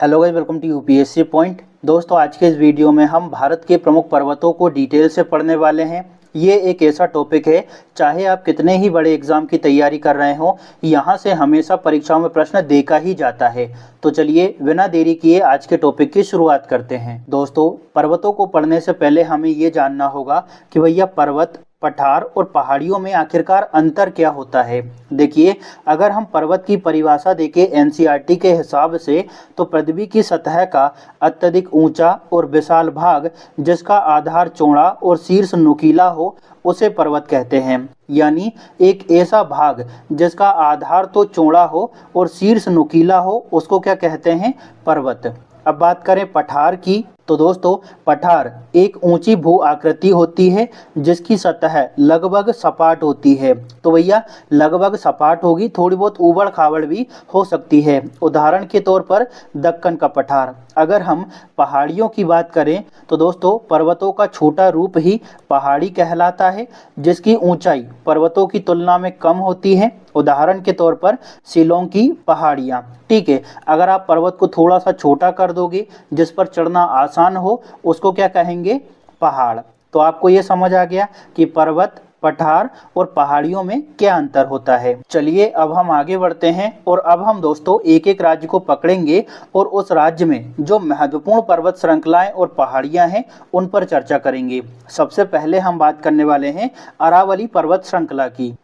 Hello guys, welcome to UPSC point. दोस्तों, आज के इस वीडियो में हम भारत के प्रमुख पर्वतों को डिटेल से पढ़ने वाले हैं। ये एक ऐसा टॉपिक है, चाहे आप कितने ही बड़े एग्जाम की तैयारी कर रहे हो, यहाँ से हमेशा परीक्षाओं में प्रश्न देखा ही जाता है। तो चलिए बिना देरी किए आज के टॉपिक की शुरुआत करते हैं। दोस्तों, पर्वतों को पढ़ने से पहले हमें ये जानना होगा कि भैया पर्वत, पठार और पहाड़ियों में आखिरकार अंतर क्या होता है। देखिए, अगर हम पर्वत की परिभाषा देखें एनसीईआरटी के हिसाब से, तो पृथ्वी की सतह का अत्यधिक ऊंचा और विशाल भाग जिसका आधार चौड़ा और शीर्ष नुकीला हो उसे पर्वत कहते हैं। यानी एक ऐसा भाग जिसका आधार तो चौड़ा हो और शीर्ष नुकीला हो उसको क्या कहते हैं? पर्वत। अब बात करें पठार की, तो दोस्तों पठार एक ऊंची भू आकृति होती है जिसकी सतह लगभग सपाट होती है। तो भैया लगभग सपाट होगी, थोड़ी बहुत ऊबड़ खाबड़ भी हो सकती है। उदाहरण के तौर पर दक्कन का पठार। अगर हम पहाड़ियों की बात करें तो दोस्तों पर्वतों का छोटा रूप ही पहाड़ी कहलाता है, जिसकी ऊंचाई पर्वतों की तुलना में कम होती है। उदाहरण के तौर पर शिलोंग की पहाड़ियाँ। ठीक है, अगर आप पर्वत को थोड़ा सा छोटा कर दोगे, जिस पर चढ़ना आसान हो, उसको क्या कहेंगे? पहाड़। तो आपको ये समझ आ गया कि पर्वत, पठार और पहाड़ियों में क्या अंतर होता है। चलिए अब हम आगे बढ़ते हैं और अब हम दोस्तों एक एक राज्य को पकड़ेंगे और उस राज्य में जो महत्वपूर्ण पर्वत श्रृंखलाएं और पहाड़ियां हैं उन पर चर्चा करेंगे। सबसे पहले हम बात करने वाले हैं अरावली पर्वत श्रृंखला की।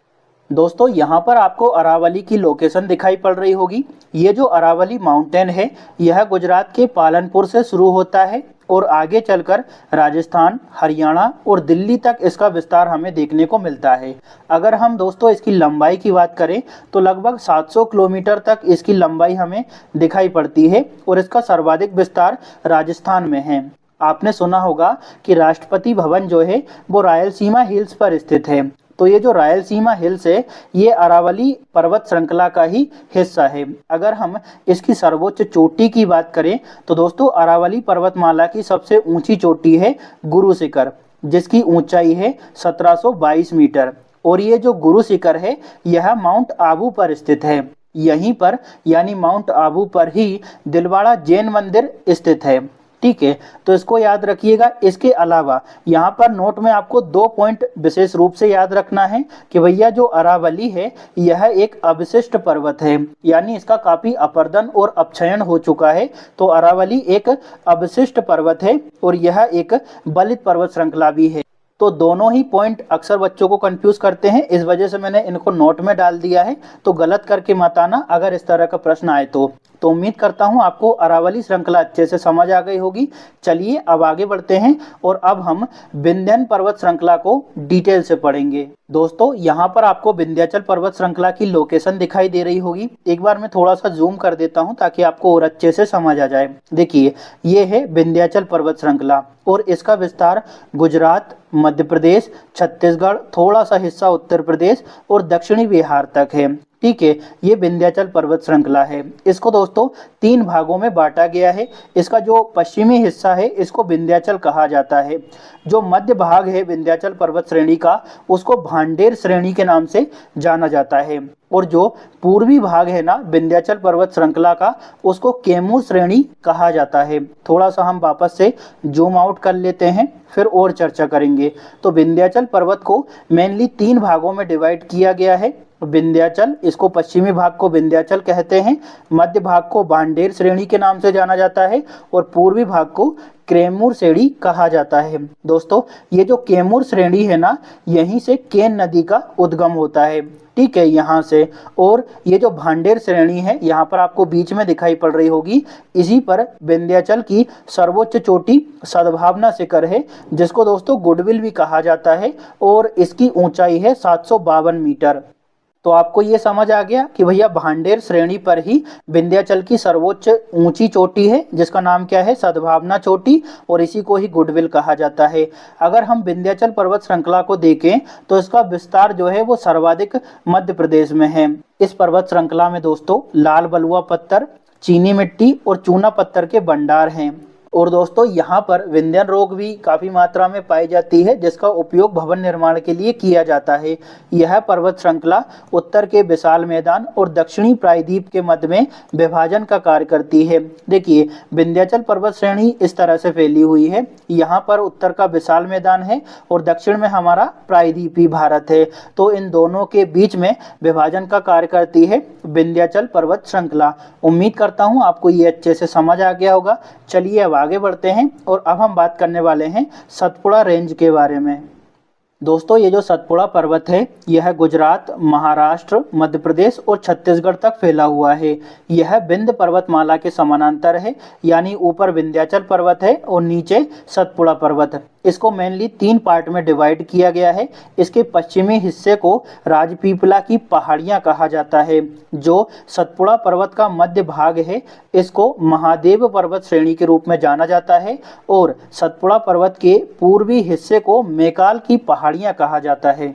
दोस्तों, यहाँ पर आपको अरावली की लोकेशन दिखाई पड़ रही होगी। ये जो अरावली माउंटेन है, यह गुजरात के पालनपुर से शुरू होता है और आगे चलकर राजस्थान, हरियाणा और दिल्ली तक इसका विस्तार हमें देखने को मिलता है। अगर हम दोस्तों इसकी लंबाई की बात करें तो लगभग 700 किलोमीटर तक इसकी लंबाई हमें दिखाई पड़ती है और इसका सर्वाधिक विस्तार राजस्थान में है। आपने सुना होगा कि राष्ट्रपति भवन जो है वो रायलसीमा हिल्स पर स्थित है। तो ये जो रायलसीमा हिल्स है, ये अरावली पर्वत श्रृंखला का ही हिस्सा है। अगर हम इसकी सर्वोच्च चोटी की बात करें तो दोस्तों अरावली पर्वतमाला की सबसे ऊंची चोटी है गुरु शिखर, जिसकी ऊंचाई है 1722 मीटर। और ये जो गुरु शिखर है यह माउंट आबू पर स्थित है। यहीं पर यानी माउंट आबू पर ही दिलवाड़ा जैन मंदिर स्थित है। ठीक है, तो इसको याद रखिएगा। इसके अलावा यहाँ पर नोट में आपको 2 पॉइंट विशेष रूप से याद रखना है कि भैया जो अरावली है यह एक अवशिष्ट पर्वत है, यानी इसका काफी अपरदन और अपक्षयन हो चुका है। तो अरावली एक अवशिष्ट पर्वत है और यह एक बलित पर्वत श्रृंखला भी है। तो दोनों ही पॉइंट अक्सर बच्चों को कंफ्यूज करते हैं, इस वजह से मैंने इनको नोट में डाल दिया है। तो गलत करके मत आना अगर इस तरह का प्रश्न आए तो। उम्मीद करता हूं आपको अरावली श्रृंखला अच्छे से समझ आ गई होगी। चलिए अब आगे बढ़ते हैं और अब हम विंध्यन पर्वत श्रृंखला को डिटेल से पढ़ेंगे। दोस्तों, यहाँ पर आपको विंध्याचल पर्वत श्रृंखला की लोकेशन दिखाई दे रही होगी। एक बार मैं थोड़ा सा जूम कर देता हूँ ताकि आपको और अच्छे से समझ आ जाए। देखिए, ये है विंध्याचल पर्वत श्रृंखला और इसका विस्तार गुजरात, मध्य प्रदेश, छत्तीसगढ़, थोड़ा सा हिस्सा उत्तर प्रदेश और दक्षिणी बिहार तक है। ठीक है, ये विंध्याचल पर्वत श्रृंखला है। इसको दोस्तों 3 भागों में बांटा गया है। इसका जो पश्चिमी हिस्सा है इसको विंध्याचल कहा जाता है। जो मध्य भाग है विंध्याचल पर्वत श्रेणी का उसको भांडेर श्रेणी के नाम से जाना जाता है। और जो पूर्वी भाग है ना विंध्याचल पर्वत श्रृंखला का, उसको कैमूर श्रेणी कहा जाता है। थोड़ा सा हम वापस से जूम आउट कर लेते हैं, फिर और चर्चा करेंगे। तो विंध्याचल पर्वत को मेनली 3 भागों में डिवाइड किया गया है। विंध्याचल, इसको पश्चिमी भाग को विंध्याचल कहते हैं, मध्य भाग को भांडेर श्रेणी के नाम से जाना जाता है और पूर्वी भाग को कैमूर श्रेणी कहा जाता है। दोस्तों, ये जो कैमूर श्रेणी है ना, यहीं से केन नदी का उद्गम होता है। ठीक है, यहाँ से। और ये जो भांडेर श्रेणी है यहाँ पर आपको बीच में दिखाई पड़ रही होगी, इसी पर विंध्याचल की सर्वोच्च चोटी सद्भावना शिखर है, जिसको दोस्तों गुडविल भी कहा जाता है और इसकी ऊंचाई है 752 मीटर। तो आपको ये समझ आ गया कि भैया भांडेर श्रेणी पर ही विंध्याचल की सर्वोच्च ऊंची चोटी है, जिसका नाम क्या है? सद्भावना चोटी, और इसी को ही गुडविल कहा जाता है। अगर हम विंध्याचल पर्वत श्रृंखला को देखें तो इसका विस्तार जो है वो सर्वाधिक मध्य प्रदेश में है। इस पर्वत श्रृंखला में दोस्तों लाल बलुआ पत्थर, चीनी मिट्टी और चूना पत्थर के भंडार हैं। और दोस्तों यहाँ पर विंध्यन रोग भी काफ़ी मात्रा में पाई जाती है, जिसका उपयोग भवन निर्माण के लिए किया जाता है। यह पर्वत श्रृंखला उत्तर के विशाल मैदान और दक्षिणी प्रायद्वीप के मध्य में विभाजन का कार्य करती है। देखिए, विंध्याचल पर्वत श्रेणी इस तरह से फैली हुई है। यहाँ पर उत्तर का विशाल मैदान है और दक्षिण में हमारा प्रायद्वीपी भारत है। तो इन दोनों के बीच में विभाजन का कार्य करती है विंध्याचल पर्वत श्रृंखला। उम्मीद करता हूँ आपको ये अच्छे से समझ आ गया होगा। चलिए अब आगे बढ़ते हैं और अब हम बात करने वाले हैं सतपुड़ा रेंज के बारे में। दोस्तों, ये जो सतपुड़ा पर्वत है यह गुजरात, महाराष्ट्र, मध्य प्रदेश और छत्तीसगढ़ तक फैला हुआ है। यह विंध्य पर्वतमाला के समानांतर है, यानी ऊपर विंध्याचल पर्वत है और नीचे सतपुड़ा पर्वत है। इसको मेनली 3 पार्ट में डिवाइड किया गया है। इसके पश्चिमी हिस्से को राजपीपला की पहाड़ियाँ कहा जाता है। जो सतपुड़ा पर्वत का मध्य भाग है इसको महादेव पर्वत श्रेणी के रूप में जाना जाता है और सतपुड़ा पर्वत के पूर्वी हिस्से को मैकाल की पहाड़ियाँ कहा जाता है।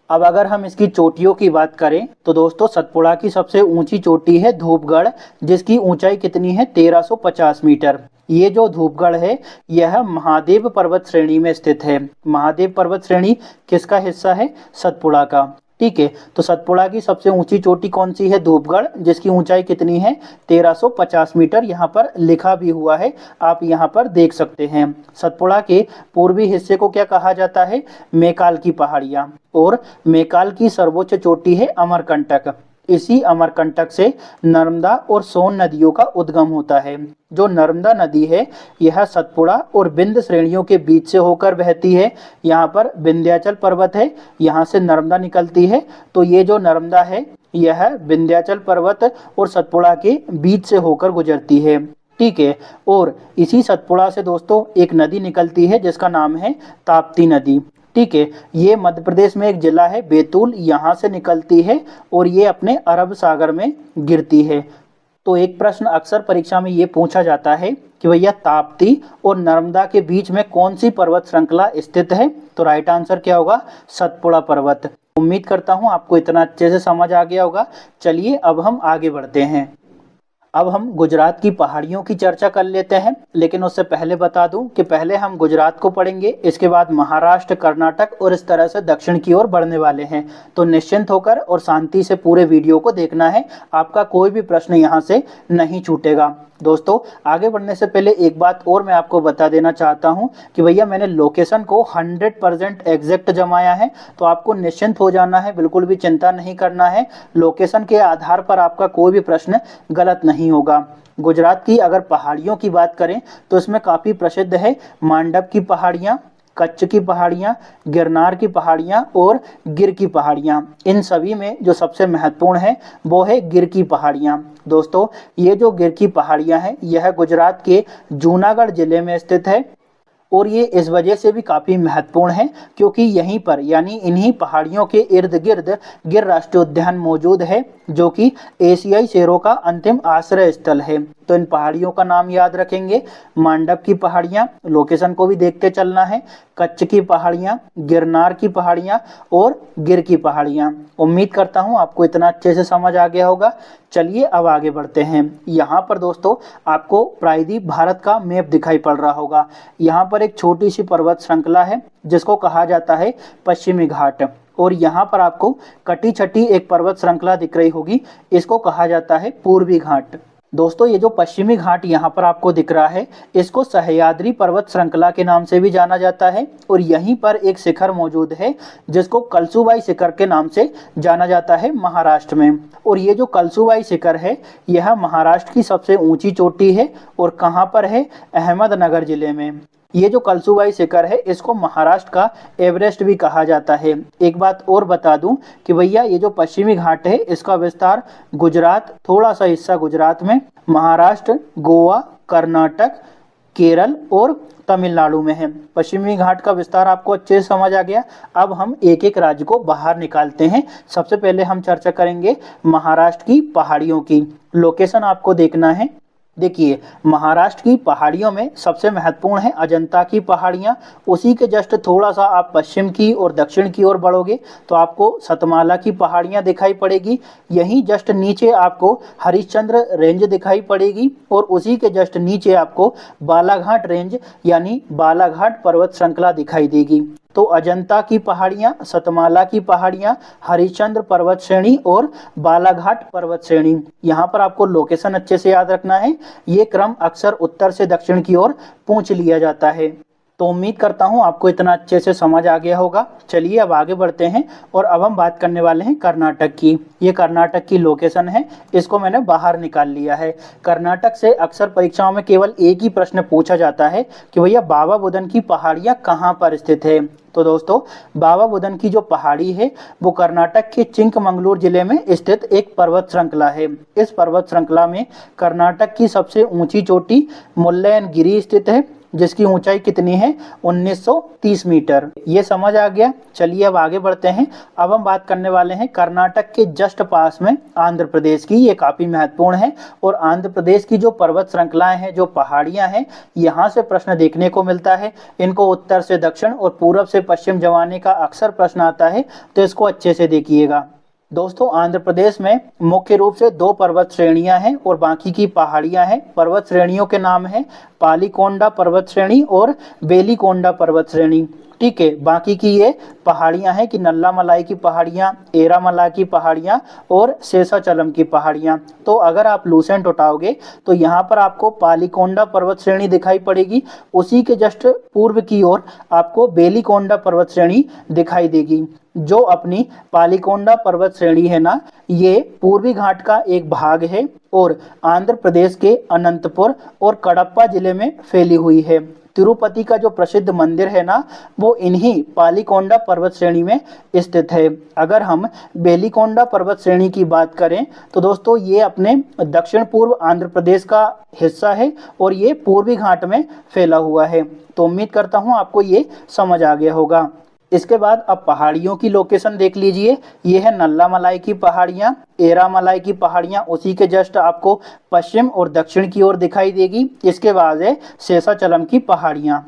अब अगर हम इसकी चोटियों की बात करें तो दोस्तों, सतपुड़ा की सबसे ऊंची चोटी है धूपगढ़, जिसकी ऊंचाई कितनी है 1350 मीटर। ये जो धूपगढ़ है यह महादेव पर्वत श्रेणी में स्थित है। महादेव पर्वत श्रेणी किसका हिस्सा है? सतपुड़ा का। ठीक है, तो सतपुड़ा की सबसे ऊंची चोटी कौन सी है? धूपगढ़, जिसकी ऊंचाई कितनी है 1350 मीटर। यहाँ पर लिखा भी हुआ है, आप यहाँ पर देख सकते हैं। सतपुड़ा के पूर्वी हिस्से को क्या कहा जाता है? मैकाल की पहाड़ियाँ। और मैकाल की सर्वोच्च चोटी है अमरकंटक। इसी अमरकंटक से नर्मदा और सोन नदियों का उद्गम होता है। जो नर्मदा नदी है यह सतपुड़ा और विंध्य श्रेणियों के बीच से होकर बहती है। यहाँ पर विंध्याचल पर्वत है, यहाँ से नर्मदा निकलती है। तो ये जो नर्मदा है यह विंध्याचल पर्वत और सतपुड़ा के बीच से होकर गुजरती है। ठीक है, और इसी सतपुड़ा से दोस्तों एक नदी निकलती है जिसका नाम है ताप्ती नदी। ठीक है, ये मध्य प्रदेश में एक जिला है बैतूल, यहाँ से निकलती है और ये अपने अरब सागर में गिरती है। तो एक प्रश्न अक्सर परीक्षा में ये पूछा जाता है कि भैया ताप्ती और नर्मदा के बीच में कौन सी पर्वत श्रृंखला स्थित है? तो राइट आंसर क्या होगा? सतपुड़ा पर्वत। उम्मीद करता हूँ आपको इतना अच्छे से समझ आ गया होगा। चलिए अब हम आगे बढ़ते हैं। अब हम गुजरात की पहाड़ियों की चर्चा कर लेते हैं, लेकिन उससे पहले बता दूं कि पहले हम गुजरात को पढ़ेंगे, इसके बाद महाराष्ट्र, कर्नाटक और इस तरह से दक्षिण की ओर बढ़ने वाले हैं। तो निश्चिंत होकर और शांति से पूरे वीडियो को देखना है, आपका कोई भी प्रश्न यहाँ से नहीं छूटेगा। दोस्तों, आगे बढ़ने से पहले एक बात और मैं आपको बता देना चाहता हूं कि भैया मैंने लोकेशन को 100% एग्जैक्ट जमाया है, तो आपको निश्चिंत हो जाना है, बिल्कुल भी चिंता नहीं करना है। लोकेशन के आधार पर आपका कोई भी प्रश्न गलत नहीं होगा। गुजरात की अगर पहाड़ियों की बात करें तो इसमें काफ़ी प्रसिद्ध है मांडव की पहाड़ियाँ, कच्छ की पहाड़ियाँ, गिरनार की पहाड़ियाँ और गिर की पहाड़ियाँ। इन सभी में जो सबसे महत्वपूर्ण है वो है गिर की पहाड़ियाँ। दोस्तों, ये जो गिर की पहाड़ियाँ हैं यह गुजरात के जूनागढ़ जिले में स्थित है और ये इस वजह से भी काफ़ी महत्वपूर्ण है क्योंकि यहीं पर यानी इन्हीं पहाड़ियों के इर्द गिर्द गिर राष्ट्रीय उद्यान मौजूद है, जो कि एशियाई शेरों का अंतिम आश्रय स्थल है। तो इन पहाड़ियों का नाम याद रखेंगे, मांडव की पहाड़ियाँ, लोकेशन को भी देखते चलना है, कच्छ की पहाड़ियाँ, गिरनार की पहाड़ियाँ और गिर की पहाड़ियाँ। उम्मीद करता हूँ आपको इतना अच्छे से समझ आ गया होगा। चलिए अब आगे बढ़ते हैं। यहाँ पर दोस्तों आपको प्रायद्वीप भारत का मैप दिखाई पड़ रहा होगा। यहाँ पर एक छोटी सी पर्वत श्रृंखला है जिसको कहा जाता है पश्चिमी घाट, और यहाँ पर आपको कटी छटी एक पर्वत श्रृंखला दिख रही होगी, इसको कहा जाता है पूर्वी घाट। दोस्तों, ये जो पश्चिमी घाट यहाँ पर आपको दिख रहा है इसको सह्याद्री पर्वत श्रृंखला के नाम से भी जाना जाता है और यहीं पर एक शिखर मौजूद है जिसको कलसूबाई शिखर के नाम से जाना जाता है महाराष्ट्र में। और ये जो कलसूबाई शिखर है यह महाराष्ट्र की सबसे ऊंची चोटी है और कहाँ पर है? अहमदनगर जिले में। ये जो कलसूबाई शिखर है इसको महाराष्ट्र का एवरेस्ट भी कहा जाता है। एक बात और बता दूं कि भैया ये जो पश्चिमी घाट है इसका विस्तार गुजरात, थोड़ा सा हिस्सा गुजरात में, महाराष्ट्र, गोवा, कर्नाटक, केरल और तमिलनाडु में है। पश्चिमी घाट का विस्तार आपको अच्छे से समझ आ गया। अब हम एक एक राज्य को बाहर निकालते हैं। सबसे पहले हम चर्चा करेंगे महाराष्ट्र की पहाड़ियों की। लोकेशन आपको देखना है, देखिए, महाराष्ट्र की पहाड़ियों में सबसे महत्वपूर्ण है अजंता की पहाड़ियाँ। उसी के जस्ट थोड़ा सा आप पश्चिम की और दक्षिण की ओर बढ़ोगे तो आपको सतमाला की पहाड़ियाँ दिखाई पड़ेगी। यहीं जस्ट नीचे आपको हरिश्चंद्र रेंज दिखाई पड़ेगी और उसी के जस्ट नीचे आपको बालाघाट रेंज यानी बालाघाट पर्वत श्रृंखला दिखाई देगी। तो अजंता की पहाड़ियाँ, सतमाला की पहाड़ियाँ, हरिश्चंद्र पर्वत श्रेणी और बालाघाट पर्वत श्रेणी। यहाँ पर आपको लोकेशन अच्छे से याद रखना है। ये क्रम अक्सर उत्तर से दक्षिण की ओर पूछ लिया जाता है। तो उम्मीद करता हूँ आपको इतना अच्छे से समझ आ गया होगा। चलिए अब आगे बढ़ते हैं और अब हम बात करने वाले हैं कर्नाटक की। ये कर्नाटक की लोकेशन है, इसको मैंने बाहर निकाल लिया है। कर्नाटक से अक्सर परीक्षाओं में केवल एक ही प्रश्न पूछा जाता है कि भैया बाबा बुदन की पहाड़ियाँ कहाँ पर स्थित है। तो दोस्तों, बाबा बुदन की जो पहाड़ी है वो कर्नाटक के चिंकमंगलूर जिले में स्थित एक पर्वत श्रृंखला है। इस पर्वत श्रृंखला में कर्नाटक की सबसे ऊंची चोटी मुल्लयनगिरी स्थित है, जिसकी ऊंचाई कितनी है 1930 मीटर। ये समझ आ गया। चलिए अब आगे बढ़ते हैं। अब हम बात करने वाले हैं कर्नाटक के जस्ट पास में आंध्र प्रदेश की। ये काफ़ी महत्वपूर्ण है और आंध्र प्रदेश की जो पर्वत श्रृंखलाएं हैं, जो पहाड़ियां हैं, यहाँ से प्रश्न देखने को मिलता है। इनको उत्तर से दक्षिण और पूरब से पश्चिम जमाने का अक्सर प्रश्न आता है, तो इसको अच्छे से देखिएगा। दोस्तों, आंध्र प्रदेश में मुख्य रूप से दो पर्वत श्रेणियां हैं और बाकी की पहाड़ियां हैं। पर्वत श्रेणियों के नाम हैं पालीकोंडा पर्वत श्रेणी और बेलीकोंडा पर्वत श्रेणी। ठीक है, बाकी की ये पहाड़ियां हैं कि नल्लामलाई की पहाड़ियां, एरामला की पहाड़ियां और शेषाचलम की पहाड़ियां। तो अगर आप लूसेंट उठाओगे तो यहाँ पर आपको पालीकोंडा पर्वत श्रेणी दिखाई पड़ेगी। उसी के जस्ट पूर्व की ओर आपको बेलीकोंडा पर्वत श्रेणी दिखाई देगी। जो अपनी पालीकोंडा पर्वत श्रेणी है ना, ये पूर्वी घाट का एक भाग है और आंध्र प्रदेश के अनंतपुर और कडप्पा जिले में फैली हुई है। तिरुपति का जो प्रसिद्ध मंदिर है ना, वो इन्हीं पालीकोंडा पर्वत श्रेणी में स्थित है। अगर हम बेलीकोंडा पर्वत श्रेणी की बात करें तो दोस्तों, ये अपने दक्षिण पूर्व आंध्र प्रदेश का हिस्सा है और ये पूर्वी घाट में फैला हुआ है। तो उम्मीद करता हूँ आपको ये समझ आ गया होगा। इसके बाद अब पहाड़ियों की लोकेशन देख लीजिए। ये है नल्लामलाई की पहाड़ियाँ, एरामलाई की पहाड़ियाँ उसी के जस्ट आपको पश्चिम और दक्षिण की ओर दिखाई देगी। इसके बाद है शेषाचलम की पहाड़ियाँ।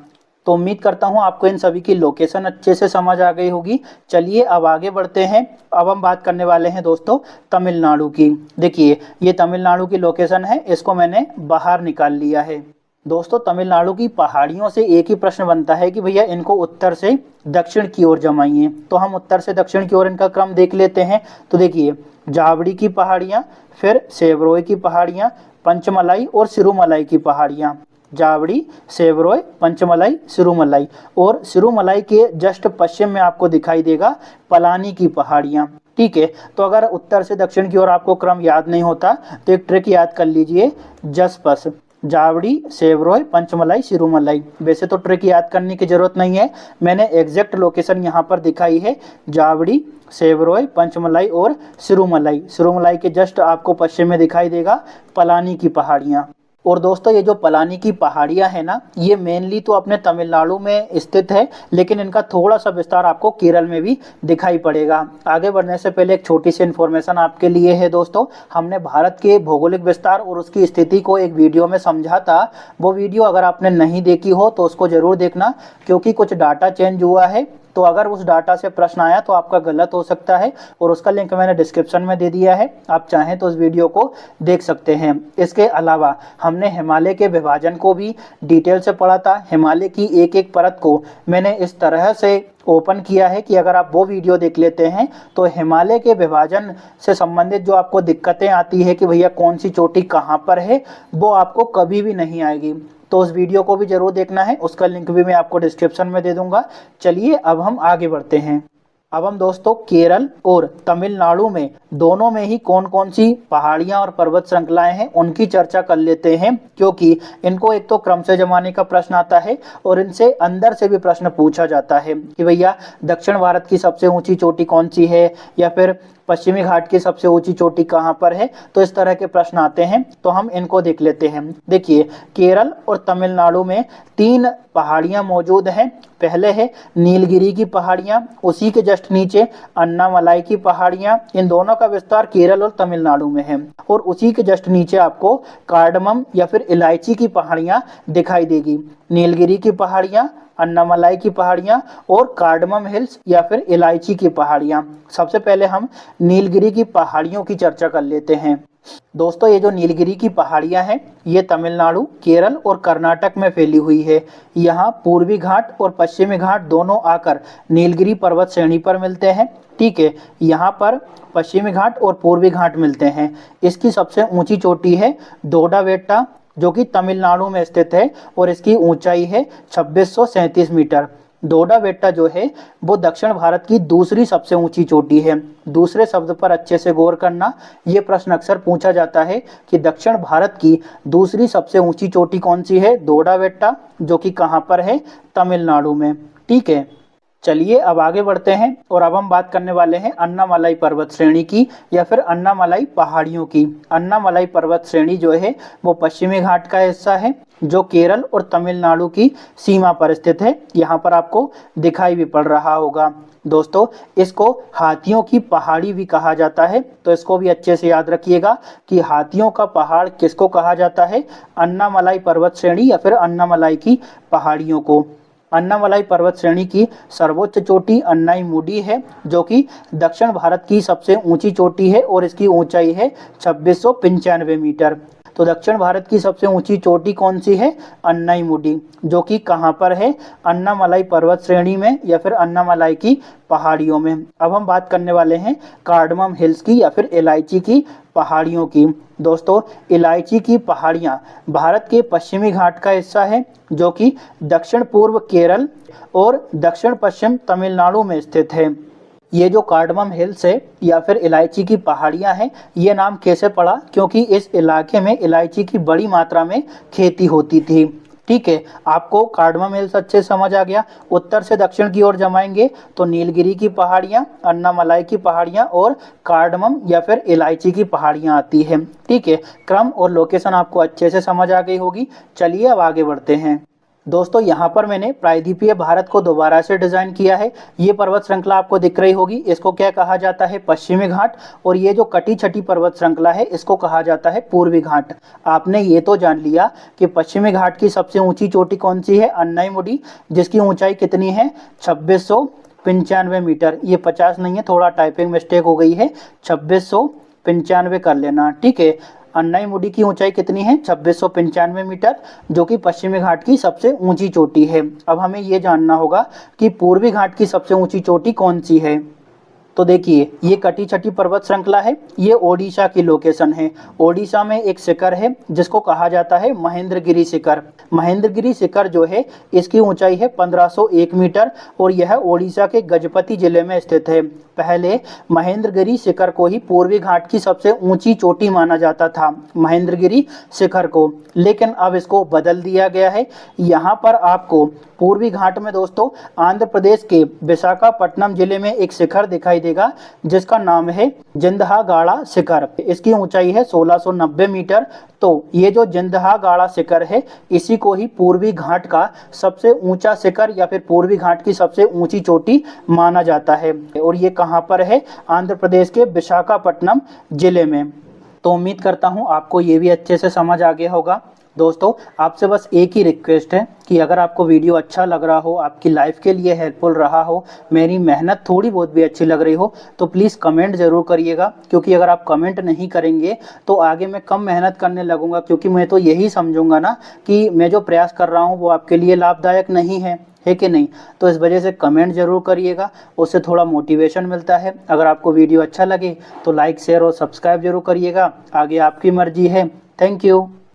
तो उम्मीद करता हूँ आपको इन सभी की लोकेशन अच्छे से समझ आ गई होगी। चलिए अब आगे बढ़ते हैं। अब हम बात करने वाले हैं दोस्तों तमिलनाडु की। देखिए, ये तमिलनाडु की लोकेशन है, इसको मैंने बाहर निकाल लिया है। दोस्तों, तमिलनाडु की पहाड़ियों से एक ही प्रश्न बनता है कि भैया इनको उत्तर से दक्षिण की ओर जमाइए। तो हम उत्तर से दक्षिण की ओर इनका क्रम देख लेते हैं। तो देखिए, जावड़ी की पहाड़ियाँ, फिर सेवरोय की पहाड़ियाँ, पंचमलाई और सिरुमलाई की पहाड़ियाँ। जावड़ी, सेवरोय, पंचमलाई, सिरुमलाई और सिरुमलाई के जस्ट पश्चिम में आपको दिखाई देगा पलानी की पहाड़ियाँ। ठीक है, तो अगर उत्तर से दक्षिण की ओर आपको क्रम याद नहीं होता तो एक ट्रिक याद कर लीजिए, जसपस, जावड़ी, सेवरोय, पंचमलाई, सिरुमलाई। वैसे तो ट्रिक याद करने की जरूरत नहीं है, मैंने एग्जैक्ट लोकेशन यहाँ पर दिखाई है। जावड़ी, सेवरोय, पंचमलाई और सिरुमलाई। सिरुमलाई के जस्ट आपको पश्चिम में दिखाई देगा पलानी की पहाड़ियाँ। और दोस्तों, ये जो पलानी की पहाड़ियाँ हैं ना, ये मेनली तो अपने तमिलनाडु में स्थित है, लेकिन इनका थोड़ा सा विस्तार आपको केरल में भी दिखाई पड़ेगा। आगे बढ़ने से पहले एक छोटी सी इन्फॉर्मेशन आपके लिए है दोस्तों। हमने भारत के भौगोलिक विस्तार और उसकी स्थिति को एक वीडियो में समझा था। वो वीडियो अगर आपने नहीं देखी हो तो उसको ज़रूर देखना, क्योंकि कुछ डाटा चेंज हुआ है। तो अगर उस डाटा से प्रश्न आया तो आपका गलत हो सकता है और उसका लिंक मैंने डिस्क्रिप्शन में दे दिया है, आप चाहें तो उस वीडियो को देख सकते हैं। इसके अलावा हमने हिमालय के विभाजन को भी डिटेल से पढ़ा था। हिमालय की एक एक परत को मैंने इस तरह से ओपन किया है कि अगर आप वो वीडियो देख लेते हैं तो हिमालय के विभाजन से संबंधित जो आपको दिक्कतें आती है कि भैया कौन सी चोटी कहाँ पर है, वो आपको कभी भी नहीं आएगी। तो उस वीडियो को भी जरूर देखना है, उसका लिंक भी मैं आपको डिस्क्रिप्शन में दे दूंगा। चलिए अब हम आगे बढ़ते हैं। अब हम दोस्तों केरल और तमिलनाडु में दोनों में ही कौन कौन सी पहाड़ियां और पर्वत श्रृंखलाएं हैं उनकी चर्चा कर लेते हैं, क्योंकि इनको एक तो क्रम से जमाने का प्रश्न आता है और इनसे अंदर से भी प्रश्न पूछा जाता है कि भैया दक्षिण भारत की सबसे ऊंची चोटी कौन सी है, या फिर पश्चिमी घाट की सबसे ऊंची चोटी कहाँ पर है। तो इस तरह के प्रश्न आते हैं, तो हम इनको देख लेते हैं। देखिए, केरल और तमिलनाडु में 3 पहाड़ियां मौजूद हैं। पहले है नीलगिरी की पहाड़ियां, उसी के जस्ट नीचे अन्नामलाई की पहाड़ियां। इन दोनों का विस्तार केरल और तमिलनाडु में है। और उसी के जस्ट नीचे आपको कार्डमम या फिर इलायची की पहाड़ियां दिखाई देगी। नीलगिरी की पहाड़ियां, अन्नामलाई की पहाड़ियां और कार्डमम हिल्स या फिर इलायची की पहाड़ियां। सबसे पहले हम नीलगिरी की पहाड़ियों की चर्चा कर लेते हैं। दोस्तों, ये जो नीलगिरी की पहाड़ियां हैं, ये तमिलनाडु, केरल और कर्नाटक में फैली हुई है। यहाँ पूर्वी घाट और पश्चिमी घाट दोनों आकर नीलगिरी पर्वत श्रेणी पर मिलते हैं। ठीक है, यहाँ पर पश्चिमी घाट और पूर्वी घाट मिलते हैं। इसकी सबसे ऊंची चोटी है डोडाबेट्टा, जो कि तमिलनाडु में स्थित है और इसकी ऊंचाई है 2637 मीटर। डोडाबेट्टा जो है वो दक्षिण भारत की दूसरी सबसे ऊंची चोटी है। दूसरे शब्द पर अच्छे से गौर करना, ये प्रश्न अक्सर पूछा जाता है कि दक्षिण भारत की दूसरी सबसे ऊंची चोटी कौन सी है। डोडाबेट्टा, जो कि कहाँ पर है, तमिलनाडु में। ठीक है, चलिए अब आगे बढ़ते हैं और अब हम बात करने वाले हैं अन्नामलाई पर्वत श्रेणी की या फिर अन्नामलाई पहाड़ियों की। अन्नामलाई पर्वत श्रेणी जो है वो पश्चिमी घाट का हिस्सा है, जो केरल और तमिलनाडु की सीमा पर स्थित है। यहाँ पर आपको दिखाई भी पड़ रहा होगा। दोस्तों, इसको हाथियों की पहाड़ी भी कहा जाता है, तो इसको भी अच्छे से याद रखिएगा कि हाथियों का पहाड़ किसको कहा जाता है, अन्नामलाई पर्वत श्रेणी या फिर अन्नामलाई की पहाड़ियों को। अन्नामलाई पर्वत श्रेणी की सर्वोच्च चोटी अन्नाईमुडी है, जो कि दक्षिण भारत की सबसे ऊंची चोटी है और इसकी ऊंचाई है 2695 मीटर। तो दक्षिण भारत की सबसे ऊंची चोटी कौन सी है, अन्नाईमुडी, जो कि कहाँ पर है, अन्नामलाई पर्वत श्रेणी में या फिर अन्नामलाई की पहाड़ियों में। अब हम बात करने वाले हैं कार्डमम हिल्स की या फिर इलायची की पहाड़ियों की। दोस्तों, इलायची की पहाड़ियाँ भारत के पश्चिमी घाट का हिस्सा है, जो कि दक्षिण पूर्व केरल और दक्षिण पश्चिम तमिलनाडु में स्थित है। ये जो कार्डमम हिल्स है या फिर इलायची की पहाड़ियाँ हैं, ये नाम कैसे पड़ा, क्योंकि इस इलाके में इलायची की बड़ी मात्रा में खेती होती थी। ठीक है, आपको कार्डमम हिल्स अच्छे समझ आ गया। उत्तर से दक्षिण की ओर जमाएंगे तो नीलगिरी की पहाड़ियाँ, अन्नामलाई की पहाड़ियाँ और कार्डमम या फिर इलायची की पहाड़ियाँ आती हैं। ठीक है, क्रम और लोकेशन आपको अच्छे से समझ आ गई होगी। चलिए अब आगे बढ़ते हैं। दोस्तों, यहाँ पर मैंने प्रायद्वीपीय भारत को दोबारा से डिजाइन किया है। ये पर्वत श्रृंखला आपको दिख रही होगी, इसको क्या कहा जाता है, पश्चिमी घाट। और ये जो कटी छटी पर्वत श्रृंखला है, इसको कहा जाता है पूर्वी घाट। आपने ये तो जान लिया कि पश्चिमी घाट की सबसे ऊंची चोटी कौन सी है, अन्नाईमुडी, जिसकी ऊंचाई कितनी है, 2695 मीटर। ये 50 नहीं है, थोड़ा टाइपिंग मिस्टेक हो गई है, 2695 कर लेना। ठीक है, अन्नाईमुडी की ऊंचाई कितनी है, 2695 मीटर, जो कि पश्चिमी घाट की सबसे ऊंची चोटी है। अब हमें ये जानना होगा कि पूर्वी घाट की सबसे ऊंची चोटी कौन सी है। तो देखिए, ये कटी छटी पर्वत श्रृंखला है, ये ओडिशा की लोकेशन है। ओडिशा में एक शिखर है जिसको कहा जाता है महेंद्रगिरी शिखर। महेंद्रगिरी शिखर जो है, इसकी ऊंचाई है 1501 मीटर और यह ओडिशा के गजपति जिले में स्थित है। पहले महेंद्रगिरी शिखर को ही पूर्वी घाट की सबसे ऊंची चोटी माना जाता था, महेंद्रगिरी शिखर को, लेकिन अब इसको बदल दिया गया है। यहाँ पर आपको पूर्वी घाट में दोस्तों आंध्र प्रदेश के विशाखापट्टनम जिले में एक शिखर दिखाई देगा जिसका नाम है जिंदहागाड़ा शिखर। इसकी ऊंचाई है 1690 मीटर। तो ये जो जिंदहागाड़ा शिखर है, इसी को ही पूर्वी घाट का सबसे ऊंचा शिखर या फिर पूर्वी घाट की सबसे ऊंची चोटी माना जाता है। और ये कहाँ पर है, आंध्र प्रदेश के विशाखापट्टनम जिले में। तो उम्मीद करता हूँ आपको ये भी अच्छे से समझ आ गया होगा। दोस्तों, आपसे बस एक ही रिक्वेस्ट है कि अगर आपको वीडियो अच्छा लग रहा हो, आपकी लाइफ के लिए हेल्पफुल रहा हो, मेरी मेहनत थोड़ी बहुत भी अच्छी लग रही हो, तो प्लीज़ कमेंट ज़रूर करिएगा। क्योंकि अगर आप कमेंट नहीं करेंगे तो आगे मैं कम मेहनत करने लगूंगा, क्योंकि मैं तो यही समझूंगा ना कि मैं जो प्रयास कर रहा हूँ वो आपके लिए लाभदायक नहीं है कि नहीं। तो इस वजह से कमेंट ज़रूर करिएगा, उससे थोड़ा मोटिवेशन मिलता है। अगर आपको वीडियो अच्छा लगे तो लाइक, शेयर और सब्सक्राइब जरूर करिएगा। आगे आपकी मर्जी है। Thank you.